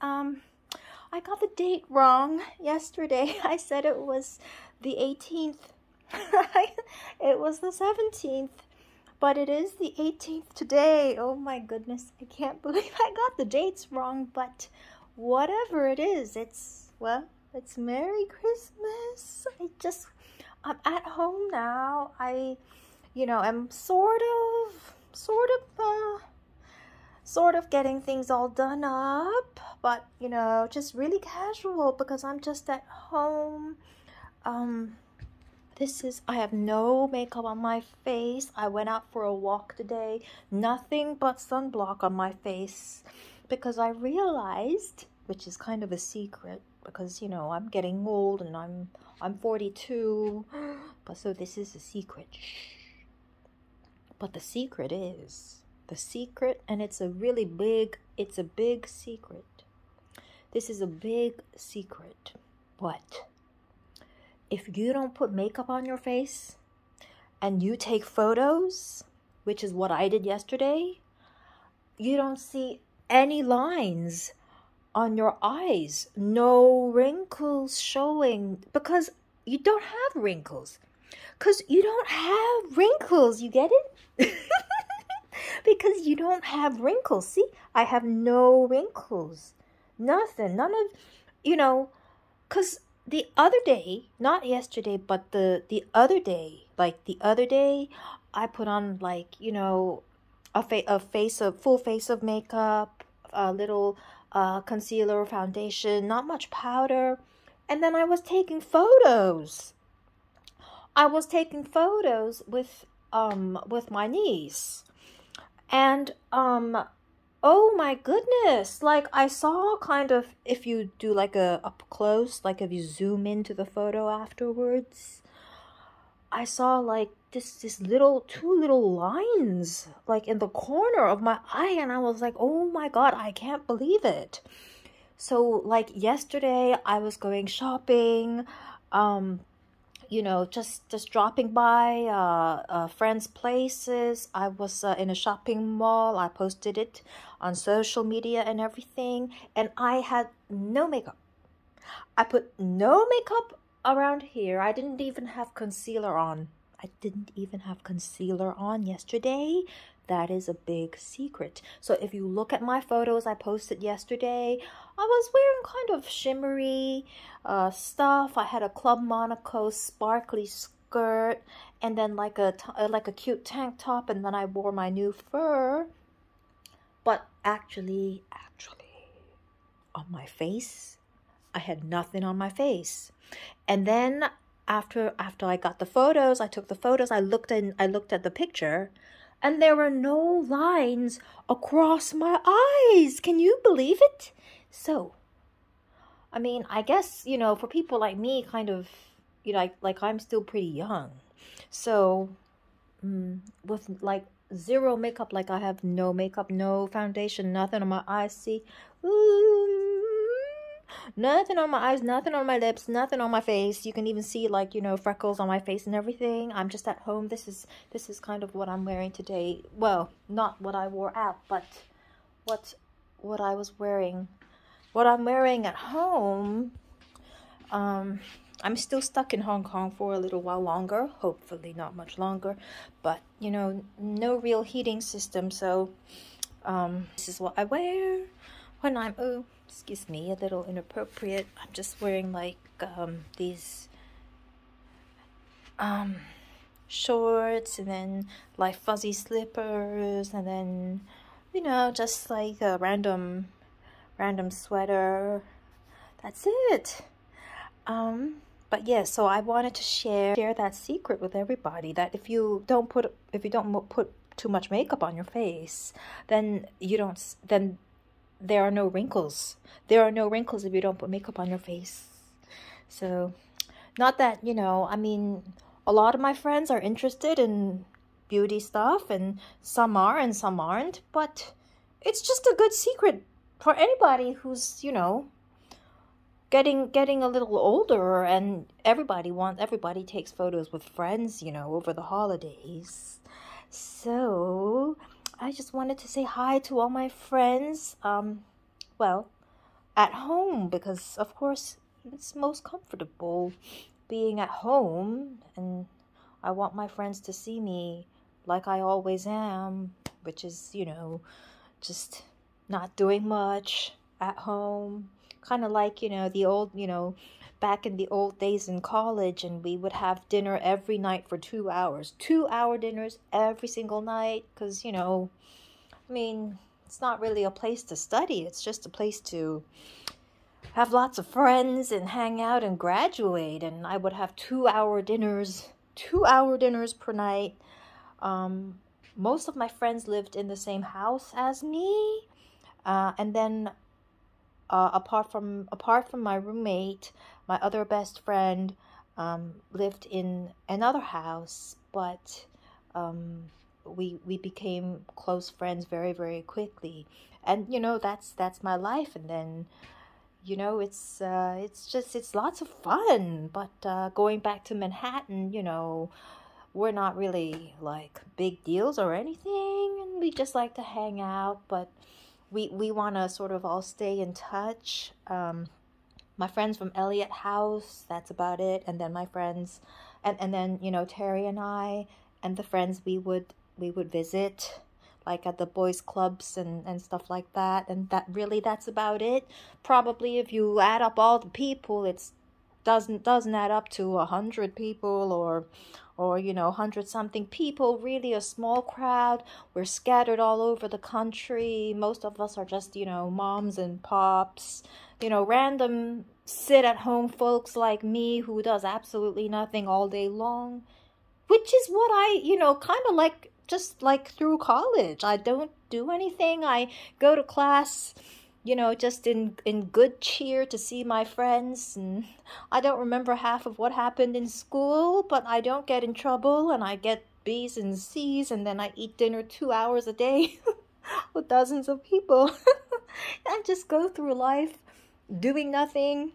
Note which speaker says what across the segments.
Speaker 1: I got the date wrong yesterday. I said it was the 18th. It was the 17th, but it is the 18th today. Oh my goodness, I can't believe I got the dates wrong, but whatever it is, it's Merry Christmas. I'm at home now. I'm sort of getting things all done up, but just really casual because I'm just at home. I have no makeup on my face. I went out for a walk today, nothing but sunblock on my face because I realized, which is kind of a secret because I'm getting old and I'm 42, but so this is a secret. Shh. But the secret, and it's a big secret. This is a big secret. What? If you don't put makeup on your face and you take photos, which is what I did yesterday, you don't see any lines on your eyes, no wrinkles showing because you don't have wrinkles. Because you don't have wrinkles, you get it? Because you don't have wrinkles. See, I have no wrinkles. Nothing. None of, because the other day, not yesterday, but the other day, I put on a full face of makeup, a little concealer, foundation, not much powder. And then I was taking photos. With my niece. And oh my goodness, I saw kind of, if you do a up close, if you zoom into the photo afterwards, I saw this two little lines in the corner of my eye, and I was like, oh my god, I can't believe it. So yesterday I was going shopping, just dropping by friends' places. I was in a shopping mall. I posted it on social media and everything. And I had no makeup. I put no makeup around here. I didn't even have concealer on. Yesterday. That is a big secret. So if you look at my photos I posted yesterday, I was wearing kind of shimmery stuff. I had a Club Monaco sparkly skirt and then like a cute tank top, and then I wore my new fur. But actually on my face, I had nothing on my face. And then after I got the photos, I took the photos, I looked at the picture, and there were no lines across my eyes. Can you believe it? So, I mean, I guess, for people like me, kind of, I'm still pretty young. So, with zero makeup, I have no makeup, no foundation, nothing on my eyes, see? Nothing on my eyes, nothing on my lips, nothing on my face. You can even see freckles on my face and everything. I'm just at home. This is kind of what I'm wearing today. Well, not what I wore out, but what I was wearing. What I'm wearing at home. I'm still stuck in Hong Kong for a little while longer. Hopefully not much longer, but no real heating system, so this is what I wear when I'm excuse me, a little inappropriate. I'm just wearing these shorts, and then fuzzy slippers, and then just a random sweater. That's it. But yeah, so I wanted to share that secret with everybody, that if you don't put too much makeup on your face, then there are no wrinkles. There are no wrinkles if you don't put makeup on your face. So, not that, I mean, a lot of my friends are interested in beauty stuff, and some are and some aren't, but it's just a good secret for anybody who's, getting a little older, and everybody takes photos with friends, over the holidays. So, I just wanted to say hi to all my friends. Well, at home because, of course, it's most comfortable being at home, and I want my friends to see me like I always am, which is, just not doing much at home. Kind of like, the old, back in the old days in college, and we would have dinner every night for 2 hours. 2 hour dinners every single night because, I mean, it's not really a place to study. It's just a place to have lots of friends and hang out and graduate. And I would have 2 hour dinners, 2 hour dinners per night. Most of my friends lived in the same house as me. And then apart from my roommate, my other best friend lived in another house, but we became close friends very, very quickly. And that's my life. And then it's lots of fun. But going back to Manhattan, we're not really like big deals or anything, and we just like to hang out. But we want to sort of all stay in touch. My friends from Elliott House, that's about it. And then my friends, and then Terry and I, and the friends we would visit, like at the boys clubs and stuff like that. And that's about it. Probably if you add up all the people, it's doesn't add up to 100 people or 100 something people. Really a small crowd. We're scattered all over the country. Most of us are just moms and pops, random sit at home folks like me who does absolutely nothing all day long, which is what I kind of like. Just like through college, I don't do anything. I go to class just in good cheer to see my friends, and I don't remember half of what happened in school, but I don't get in trouble, and I get B's and C's, and then I eat dinner 2 hours a day with dozens of people, and just go through life doing nothing,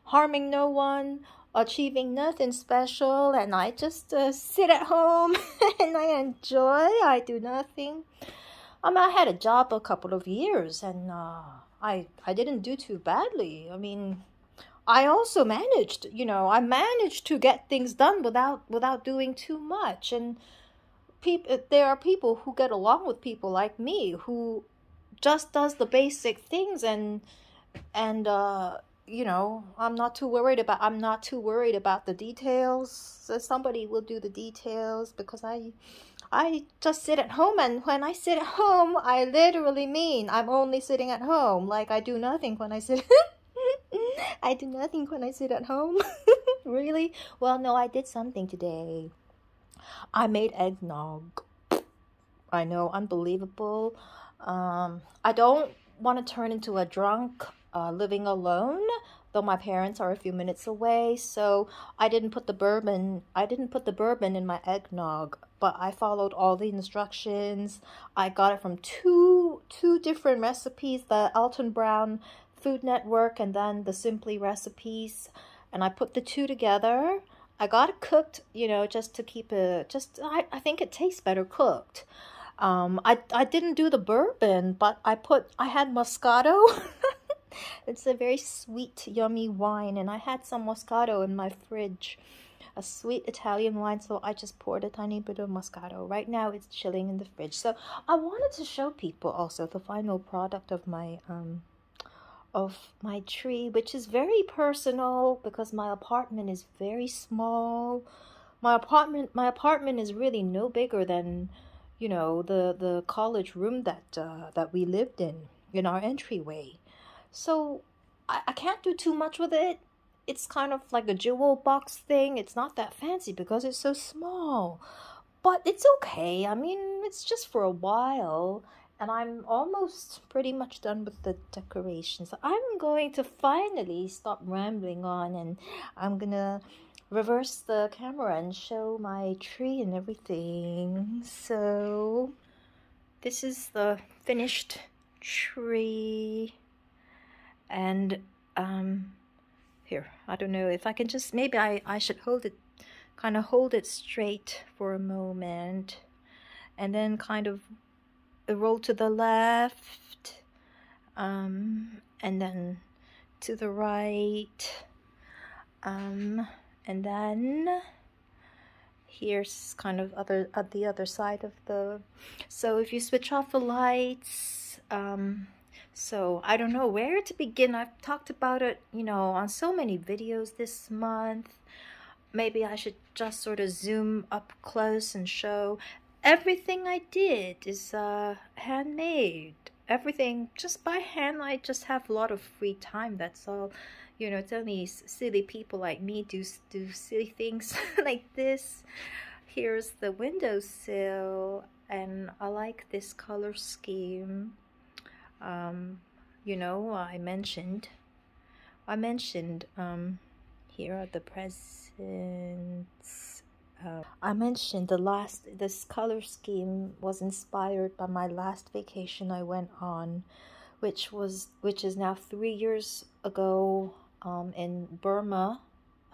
Speaker 1: harming no one, achieving nothing special, and I just sit at home and I enjoy. I do nothing. I had a job a couple of years, and I didn't do too badly. I mean, I also managed, I managed to get things done without doing too much. And there are people who get along with people like me who just does the basic things, and I'm not too worried about the details. So somebody will do the details because I just sit at home, and when I sit at home, I literally mean I'm only sitting at home. Like I do nothing when I sit I do nothing when I sit at home. Really? Well, no, I did something today. I made eggnog. I know, unbelievable. I don't want to turn into a drunk living alone, though my parents are a few minutes away, so I didn't put the bourbon in my eggnog, but I followed all the instructions. I got it from two different recipes, the Alton Brown Food Network and then the Simply recipes, and I put the two together. I got it cooked, just to keep it, I think it tastes better cooked. I didn't do the bourbon, but I had Moscato. It's a very sweet, yummy wine, and I had some Moscato in my fridge, a sweet Italian wine, so I just poured a tiny bit of Moscato. Right now it's chilling in the fridge. So I wanted to show people also the final product of my tree, which is very personal because my apartment is very small. My apartment is really no bigger than the college room that we lived in our entryway. So I can't do too much with it. It's kind of like a jewel box thing. It's not that fancy because it's so small. But it's okay. I mean, it's just for a while. And I'm almost pretty much done with the decorations. I'm going to finally stop rambling on, and I'm gonna reverse the camera and show my tree and everything. So this is the finished tree. And here, I don't know if I can just, maybe I should hold it straight for a moment, and then kind of roll to the left, And then to the right, and then here's kind of at the other side of the, so if you switch off the lights, so I don't know where to begin. I've talked about it, you know, on so many videos this month. Maybe I should just sort of zoom up close and show everything I did is handmade. Everything just by hand. I just have a lot of free time, that's all. You know, it's only silly people like me do silly things like this. Here's the windowsill, and I like this color scheme. You know, I mentioned here are the presents. I mentioned this color scheme was inspired by my last vacation I went on, which is now 3 years ago, in Burma,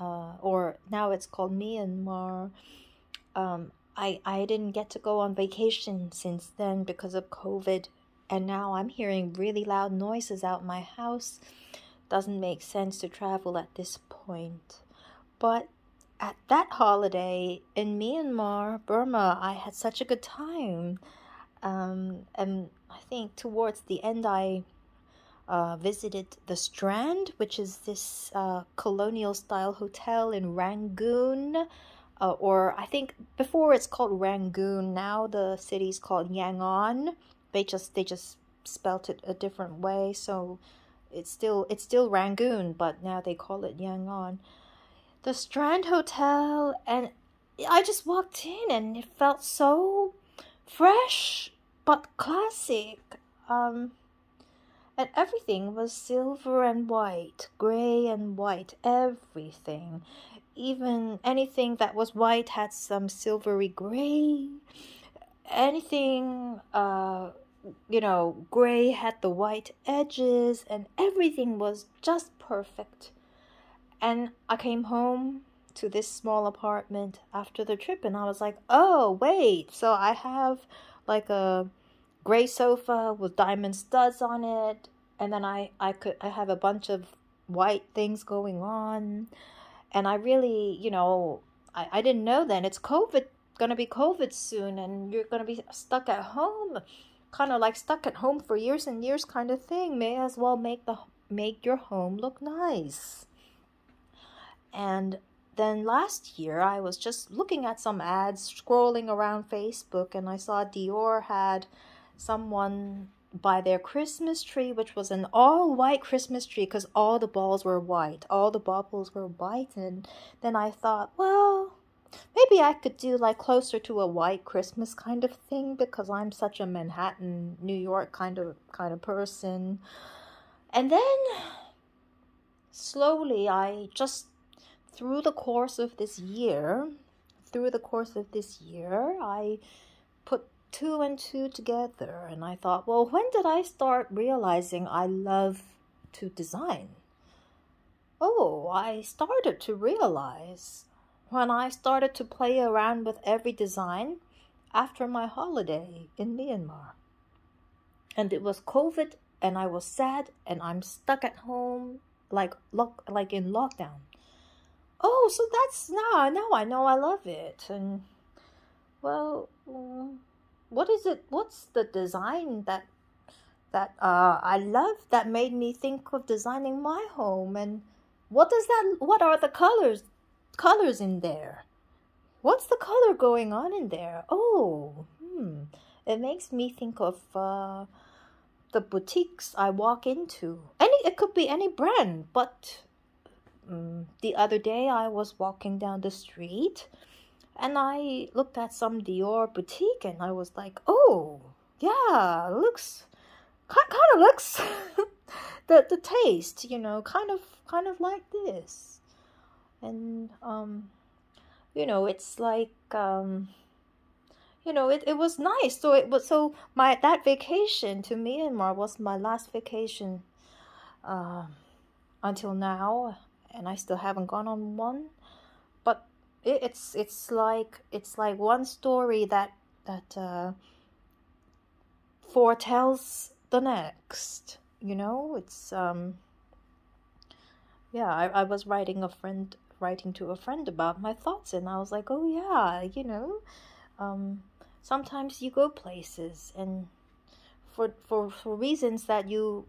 Speaker 1: or now it's called Myanmar. I didn't get to go on vacation since then because of COVID, and now I'm hearing really loud noises out my house. Doesn't make sense to travel at this point. But at that holiday in Myanmar, Burma, I had such a good time. And I think towards the end I visited the Strand, which is this colonial style hotel in Rangoon. Or I think before it's called Rangoon, now the city's called Yangon. They just spelt it a different way, so it's still Rangoon, but now they call it Yangon. The Strand Hotel, and I just walked in and it felt so fresh but classic. And everything was silver and white, gray and white, everything. Even anything that was white had some silvery gray. Anything, you know, gray had the white edges, and everything was just perfect. And I came home to this small apartment after the trip, and I was like, oh, wait, so I have like a gray sofa with diamond studs on it, and then I have a bunch of white things going on. And I really, you know, I didn't know then. It's gonna be COVID soon, and you're gonna be stuck at home, kind of like stuck at home for years and years kind of thing. May as well make your home look nice. And then last year I was just looking at some ads, scrolling around Facebook, and I saw Dior had someone buy their Christmas tree, which was an all-white Christmas tree because all the balls were white, all the baubles were white. And then I thought, well, maybe I could do like closer to a white Christmas kind of thing because I'm such a Manhattan, New York kind of person. And then slowly I just through the course of this year, I put 2 and 2 together, and I thought, well, when did I start realizing I love to design? Oh, I started to realize when I started to play around with every design after my holiday in Myanmar. And it was COVID, and I was sad, and I'm stuck at home like in lockdown. Oh, so that's now I know I love it. And well, what is it? What's the design that I love that made me think of designing my home? And what are the colors in there? What's the color going on in there? Oh, it makes me think of the boutiques I walk into. It could be any brand, but the other day I was walking down the street and I looked at some Dior boutique and I was like, oh, yeah, kind of looks the taste, you know, kind of like this. And you know, it's like you know, it was nice. So that vacation to Myanmar was my last vacation until now, and I still haven't gone on one. But it's like one story that foretells the next. you know, it's yeah, I was writing to a friend about my thoughts, and I was like, oh yeah, you know, sometimes you go places, and for reasons that you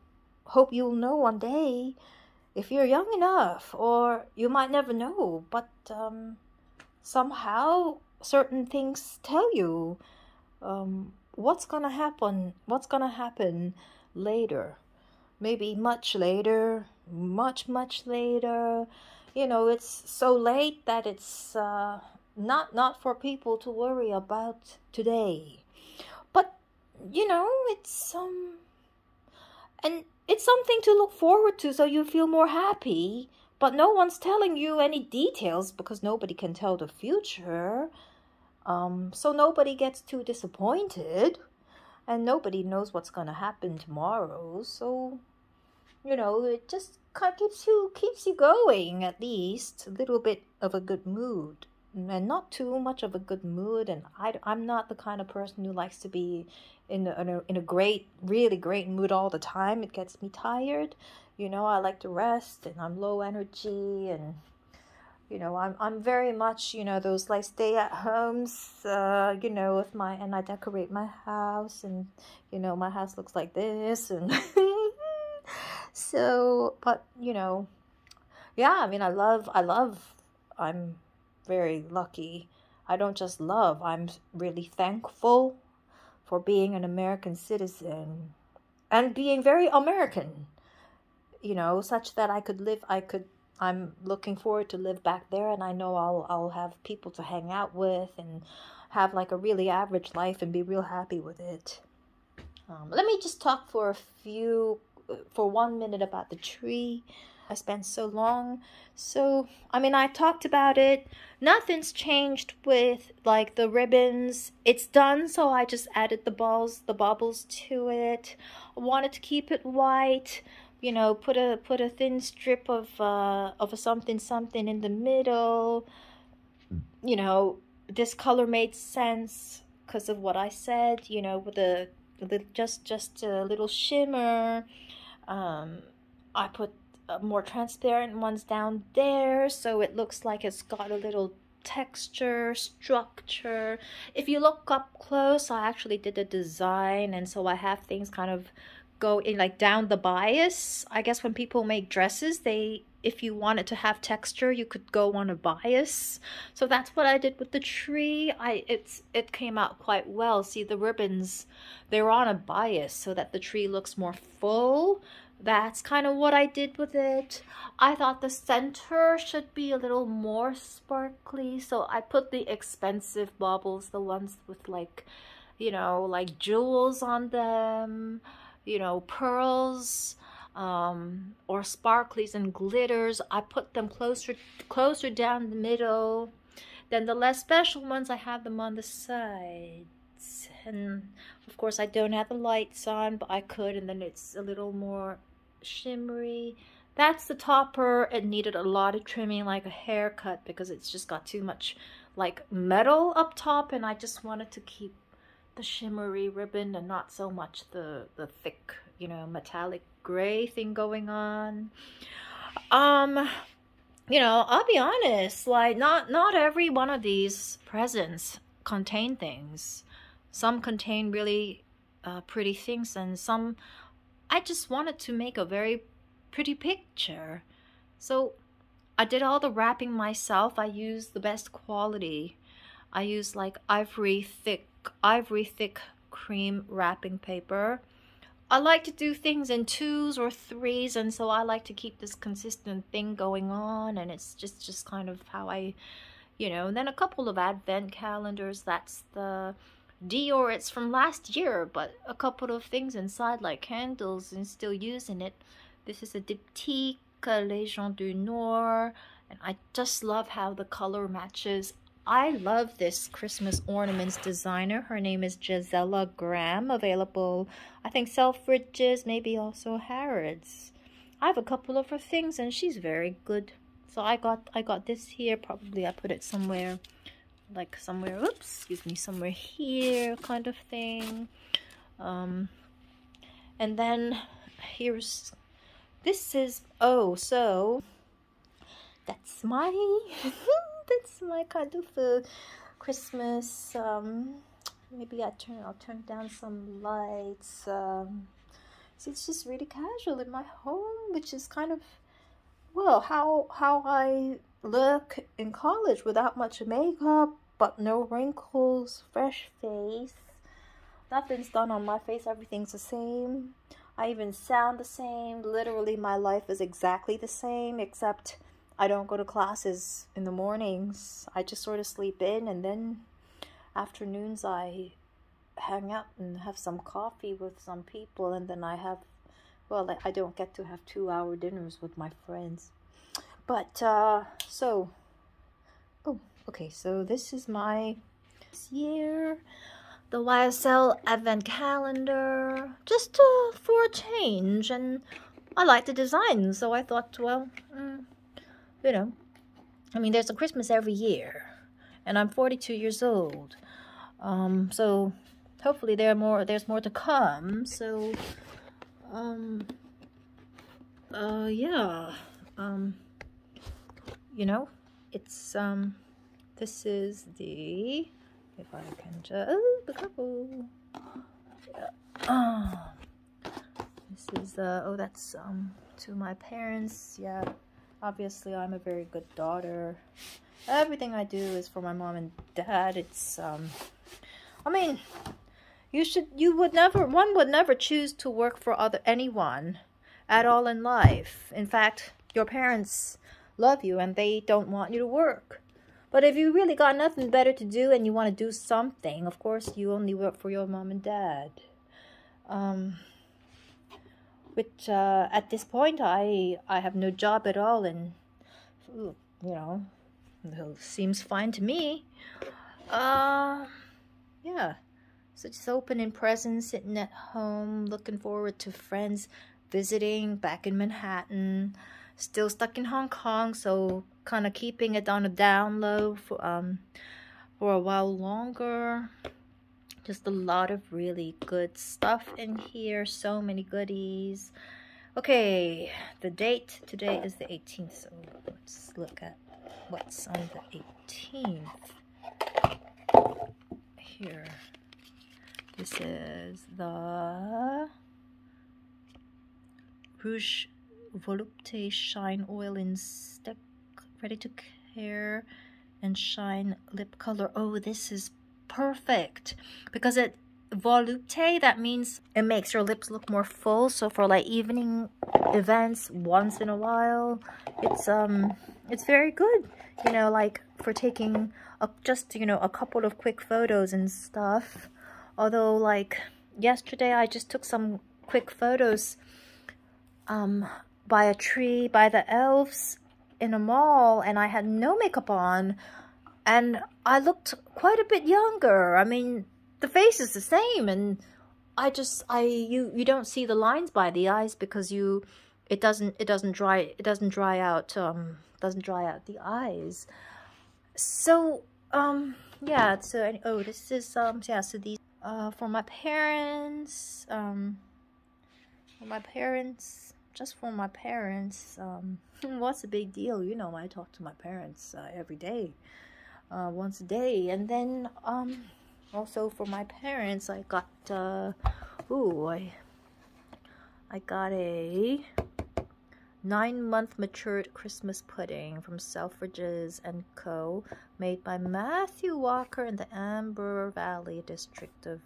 Speaker 1: hope you'll know one day, if you're young enough, or you might never know, but somehow certain things tell you what's gonna happen later, maybe much later, much later. You know, it's so late that it's not for people to worry about today. But you know, it's and it's something to look forward to, so you feel more happy. But no one's telling you any details because nobody can tell the future. So nobody gets too disappointed, and nobody knows what's gonna happen tomorrow. So, you know, it just kind of keeps you going, at least a little bit of a good mood, and not too much of a good mood. And I'm not the kind of person who likes to be in a great, really great mood all the time. It gets me tired. You know, I like to rest, and I'm low energy, and you know, I'm very much, you know, those like stay at homes, you know, with and I decorate my house, and you know, my house looks like this, and so, but you know, yeah, I mean, I'm very lucky. I don't just love, I'm really thankful for being an American citizen and being very American, you know, such that I'm looking forward to live back there, and I know I'll have people to hang out with and have like a really average life and be real happy with it. Let me just talk for 1 minute about the tree. I spent so long. So, I mean, I talked about it. Nothing's changed with like the ribbons. It's done, so I just added the bubbles to it. I wanted to keep it white. You know, put a thin strip of a something in the middle. You know, this color made sense because of what I said. You know, with just a little shimmer. I put more transparent ones down there, so it looks like it's got a little texture, structure. If you look up close, I actually did a design, and so I have things kind of go in like down the bias. I guess when people make dresses, if you wanted to have texture, you could go on a bias. So that's what I did with the tree. It came out quite well. See, the ribbons, they're on a bias so that the tree looks more full. That's kind of what I did with it. I thought the center should be a little more sparkly, so I put the expensive baubles, the ones with like, you know, like jewels on them, you know, pearls, or sparklies and glitters. I put them closer down the middle. Then the less special ones, I have them on the sides. And of course I don't have the lights on, but I could, and then it's a little more shimmery. That's the topper. It needed a lot of trimming, like a haircut, because it's just got too much like metal up top, and I just wanted to keep the shimmery ribbon and not so much the thick, you know, metallic gray thing going on. You know, I'll be honest, like not every one of these presents contain things. Some contain really pretty things, and some I just wanted to make a very pretty picture. So I did all the wrapping myself. I used the best quality. I used like ivory thick cream wrapping paper. I like to do things in 2s or 3s, and so I like to keep this consistent thing going on, and it's just kind of how I, you know. And then a couple of advent calendars. That's the Dior, it's from last year, but a couple of things inside like candles, and still using it. This is a Diptyque Légion du Nord, and I just love how the color matches. I love this Christmas ornaments designer. Her name is Gisela Graham, available I think Selfridges, maybe also Harrods. I have a couple of her things, and she's very good. So I got this here. Probably I put it somewhere, like somewhere, oops, excuse me, somewhere here kind of thing. And then this is, oh, so that's my that's my kind of Christmas. Maybe I'll turn down some lights. So it's just really casual in my home, which is kind of, well, how I look in college, without much makeup, but no wrinkles, fresh face. Nothing's done on my face, everything's the same. I even sound the same. Literally, my life is exactly the same, except I don't go to classes in the mornings. I just sort of sleep in, and then afternoons I hang out and have some coffee with some people, and then I don't get to have 2-hour dinners with my friends. But, so this is my this year. The YSL Advent Calendar, just for a change, and I like the design, so I thought, well, you know, I mean, there's a Christmas every year, and I'm 42 years old, so hopefully there's more to come, so, yeah, you know, it's, this is the, if I can just, be careful. Yeah. This is, that's, to my parents. Yeah, obviously I'm a very good daughter. Everything I do is for my mom and dad. It's, I mean, one would never choose to work for anyone at all in life. In fact, your parents love you and they don't want you to work. But if you really got nothing better to do and you want to do something, of course, you only work for your mom and dad. Which, at this point, I have no job at all, and, you know, it seems fine to me. Yeah. So just opening presents, sitting at home, looking forward to friends visiting back in Manhattan. Still stuck in Hong Kong, so kind of keeping it on a down low for a while longer. Just a lot of really good stuff in here. So many goodies. Okay, the date today is the 18th, so let's look at what's on the 18th. Here. This is the Rouge Volupté Shine Oil in Stick, Ready to Care and Shine Lip Color. Oh, this is perfect because it Volupté, that means it makes your lips look more full. So for like evening events once in a while, it's very good, you know, like for taking just, you know, a couple of quick photos and stuff. Although like yesterday I just took some quick photos by a tree, by the elves in a mall, and I had no makeup on, and I looked quite a bit younger. I mean, the face is the same, and you don't see the lines by the eyes because it doesn't dry out the eyes. So yeah, so oh, this is yeah, so these for my parents, just for my parents. What's the big deal? You know, I talk to my parents every day, once a day. And then also for my parents, I got I got a 9-month matured Christmas pudding from Selfridges and Co., made by Matthew Walker in the Amber Valley district of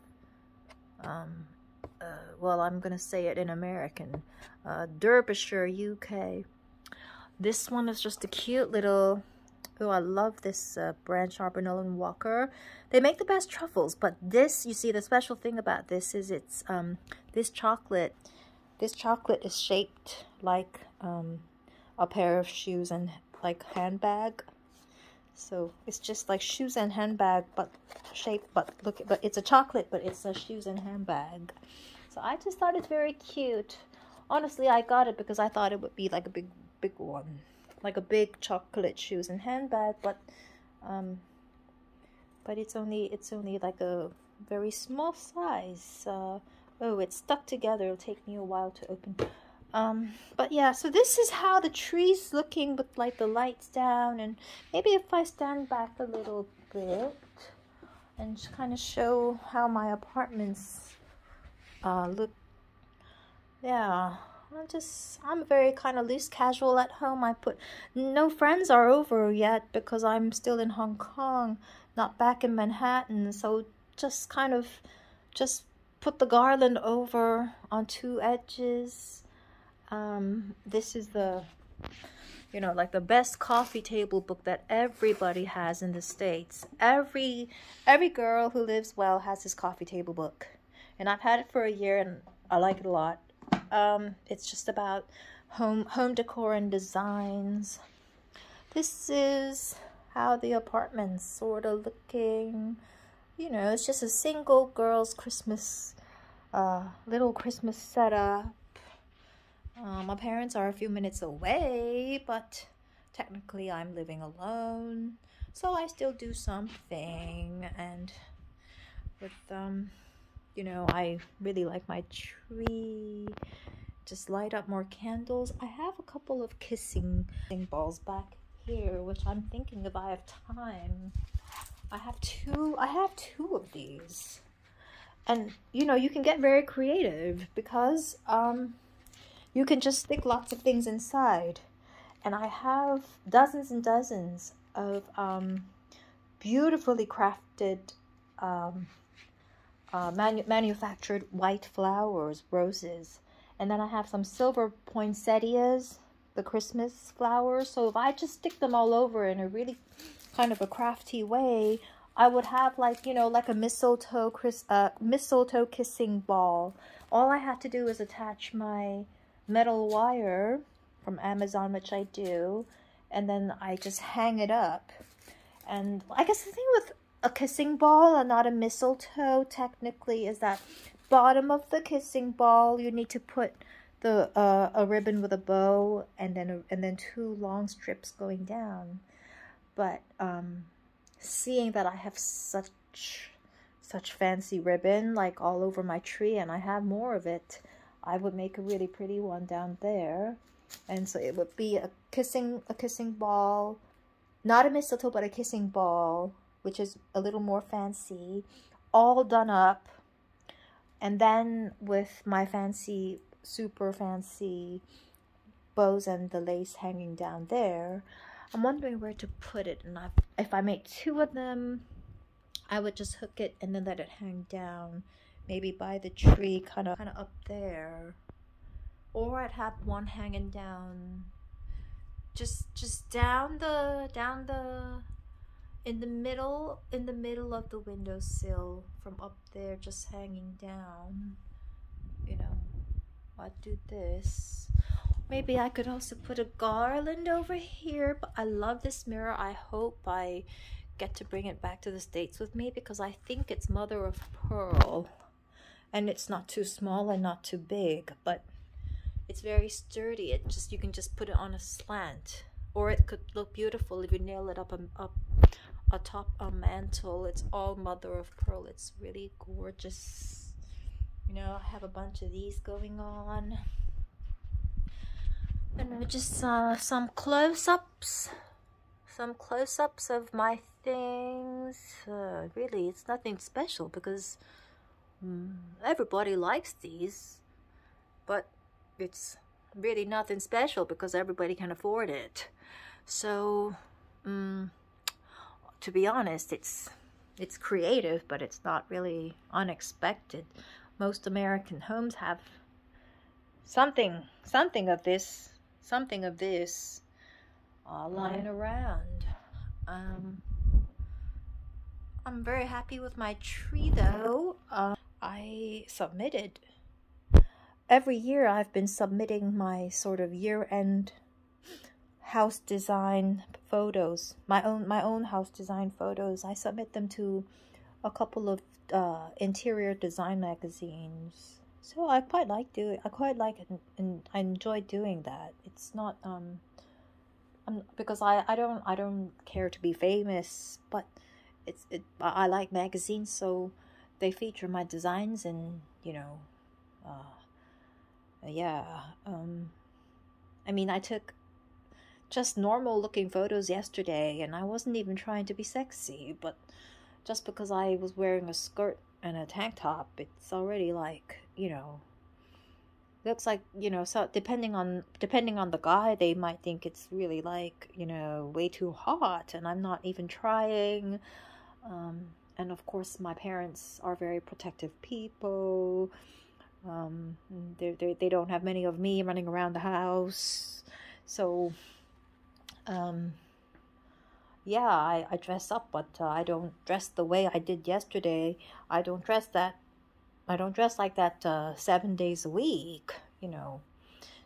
Speaker 1: well, I'm gonna say it in American, Derbyshire, UK. This one is just a cute little, oh, I love this brand, Charbonnel and Walker. They make the best truffles, but this, you see, the special thing about this is it's this chocolate is shaped like a pair of shoes and like handbag. So it's just like shoes and handbag, but shaped, but it's a chocolate, but it's a shoes and handbag. So I just thought it's very cute. Honestly, I got it because I thought it would be like a big one, like a big chocolate shoes and handbag, but it's only like a very small size. Oh, it's stuck together. It'll take me a while to open. But yeah, so this is how the tree's looking with like the lights down, and maybe if I stand back a little bit and just kind of show how my apartments look. Yeah, I'm very kind of loose casual at home. No friends are over yet because I'm still in Hong Kong, not back in Manhattan. So just kind of just put the garland over on two edges. This is the, like the best coffee table book that everybody has in the States. Every girl who lives well has this coffee table book. And I've had it for a year and I like it a lot. It's just about home decor and designs. This is how the apartment's sort of looking. It's just a single girl's Christmas, little Christmas setup. My parents are a few minutes away, but technically I'm living alone, so I still do something. And with I really like my tree. Just light up more candles. I have a couple of kissing balls back here, which I'm thinking if I have time. I have two of these. And you can get very creative because you can just stick lots of things inside. And I have dozens and dozens of beautifully crafted manufactured white flowers, roses. And then I have some silver poinsettias, the Christmas flowers. So if I just stick them all over in a really kind of a crafty way, I would have like a mistletoe kissing ball. All I have to do is attach my metal wire from Amazon, which I do, and then I just hang it up. And I guess the thing with a kissing ball and not a mistletoe technically is that bottom of the kissing ball you need to put the a ribbon with a bow and then two long strips going down. But seeing that I have such fancy ribbon like all over my tree and I have more of it, I would make a really pretty one down there. And so it would be a kissing ball, not a mistletoe, but a kissing ball, which is a little more fancy, all done up. And then with my super fancy bows and the lace hanging down there, I'm wondering where to put it. And if I make two of them, I would just hook it and then let it hang down, maybe by the tree, kind of up there. Or I'd have one hanging down, just down the in the middle of the windowsill, from up there, just hanging down. I'd do this. Maybe I could also put a garland over here, but I love this mirror. I hope I get to bring it back to the States with me because I think it's mother of pearl. And it's not too small and not too big, but it's very sturdy. You can just put it on a slant, or it could look beautiful if you nail it up atop a mantle. It's all mother of pearl. It's really gorgeous. I have a bunch of these going on. And just some close-ups of my things. Really, it's nothing special because everybody likes these, but it's really nothing special because everybody can afford it. So to be honest, it's creative, but it's not really unexpected. Most American homes have something of this lying around. I'm very happy with my tree though. I submitted every year. I've been submitting my sort of year-end house design photos, my own house design photos. I submit them to a couple of interior design magazines. So I quite like it, and I enjoy doing that. It's not because I don't care to be famous, but I like magazines, so they feature my designs, and Yeah. I mean, I took just normal looking photos yesterday, and I wasn't even trying to be sexy, but just because I was wearing a skirt and a tank top, it's already like, looks like, so depending on the guy, they might think it's really like, way too hot, and I'm not even trying. And of course my parents are very protective people. um they don't have many of me running around the house, so yeah, I dress up, but I don't dress the way I did yesterday. I don't dress that I don't dress like that 7 days a week,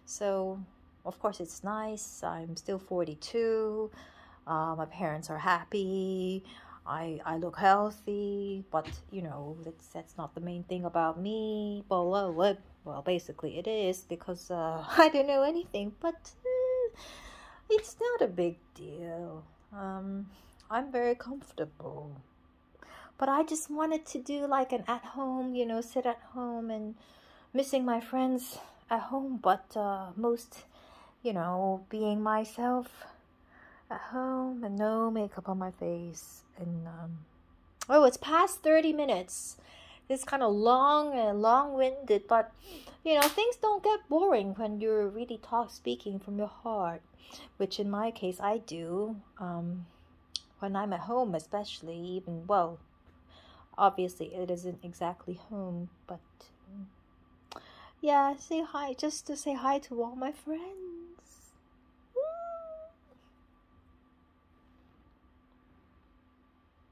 Speaker 1: So, of course, it's nice. I'm still 42. My parents are happy. I look healthy, but that's not the main thing about me. Well, basically it is, because I don't know anything, but it's not a big deal. I'm very comfortable. But I just wanted to do like an at home, sit at home and missing my friends at home, but most, being myself at home and no makeup on my face. And oh, it's past 30 minutes. It's kind of long and long-winded, but things don't get boring when you're really speaking from your heart, which in my case I do. When I'm at home, especially, even, well, obviously it isn't exactly home, but yeah, say hi, just to say hi to all my friends.